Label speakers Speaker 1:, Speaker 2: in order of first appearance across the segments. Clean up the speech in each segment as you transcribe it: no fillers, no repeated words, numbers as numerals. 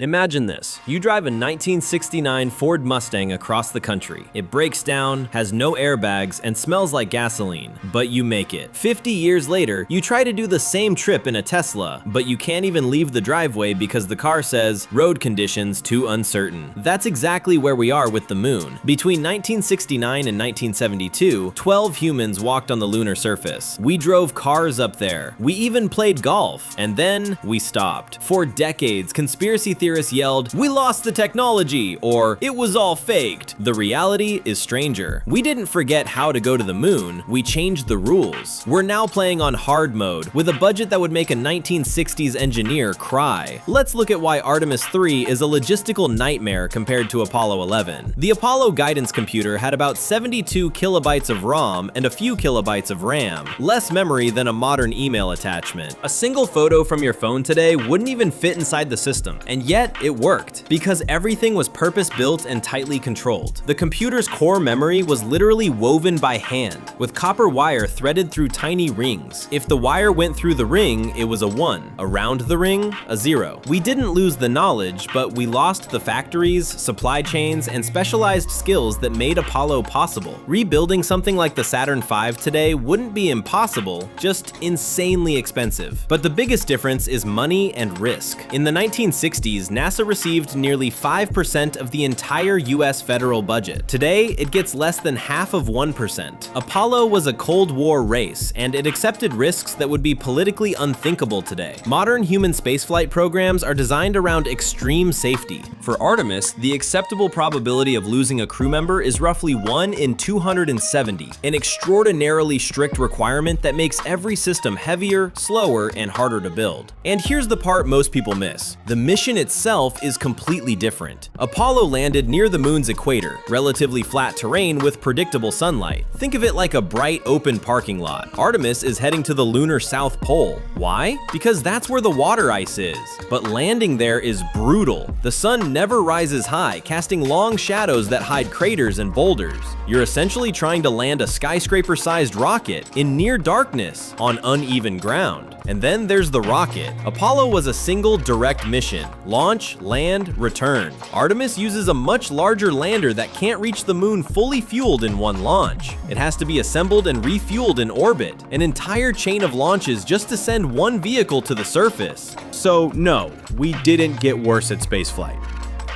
Speaker 1: Imagine this. You drive a 1969 Ford Mustang across the country. It breaks down, has no airbags, and smells like gasoline, but you make it. 50 years later, you try to do the same trip in a Tesla, but you can't even leave the driveway because the car says, road conditions too uncertain. That's exactly where we are with the moon. Between 1969 and 1972, 12 humans walked on the lunar surface. We drove cars up there. We even played golf. And then we stopped. For decades, conspiracy theorists yelled, "We lost the technology," or "It was all faked." The reality is stranger. We didn't forget how to go to the moon, we changed the rules. We're now playing on hard mode, with a budget that would make a 1960s engineer cry. Let's look at why Artemis 3 is a logistical nightmare compared to Apollo 11. The Apollo guidance computer had about 72 kilobytes of ROM and a few kilobytes of RAM, less memory than a modern email attachment. A single photo from your phone today wouldn't even fit inside the system, and yet it worked, because everything was purpose-built and tightly controlled. The computer's core memory was literally woven by hand, with copper wire threaded through tiny rings. If the wire went through the ring, it was a 1. Around the ring, a 0. We didn't lose the knowledge, but we lost the factories, supply chains, and specialized skills that made Apollo possible. Rebuilding something like the Saturn V today wouldn't be impossible, just insanely expensive. But the biggest difference is money and risk. In the 1960s, NASA received nearly 5% of the entire US federal budget. Today, it gets less than half of 1%. Apollo was a Cold War race, and it accepted risks that would be politically unthinkable today. Modern human spaceflight programs are designed around extreme safety. For Artemis, the acceptable probability of losing a crew member is roughly 1 in 270, an extraordinarily strict requirement that makes every system heavier, slower, and harder to build. And here's the part most people miss. The mission itself is completely different. Apollo landed near the moon's equator, relatively flat terrain with predictable sunlight. Think of it like a bright, open parking lot. Artemis is heading to the Lunar South Pole. Why? Because that's where the water ice is. But landing there is brutal. The sun never rises high, casting long shadows that hide craters and boulders. You're essentially trying to land a skyscraper-sized rocket in near darkness on uneven ground. And then there's the rocket. Apollo was a single direct mission: launch, land, return. Artemis uses a much larger lander that can't reach the moon fully fueled in one launch. It has to be assembled and refueled in orbit, an entire chain of launches just to send one vehicle to the surface.
Speaker 2: So no, we didn't get worse at spaceflight.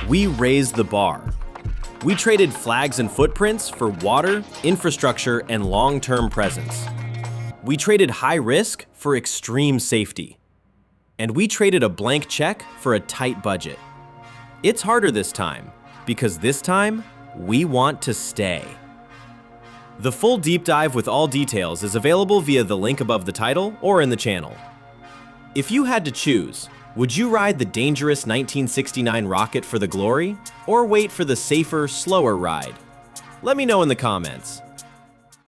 Speaker 1: We raised the bar. We traded flags and footprints for water, infrastructure, and long-term presence. We traded high risk for extreme safety. And we traded a blank check for a tight budget. It's harder this time, because this time, we want to stay. The full deep dive with all details is available via the link above the title or in the channel. If you had to choose, would you ride the dangerous 1969 rocket for the glory, or wait for the safer, slower ride? Let me know in the comments.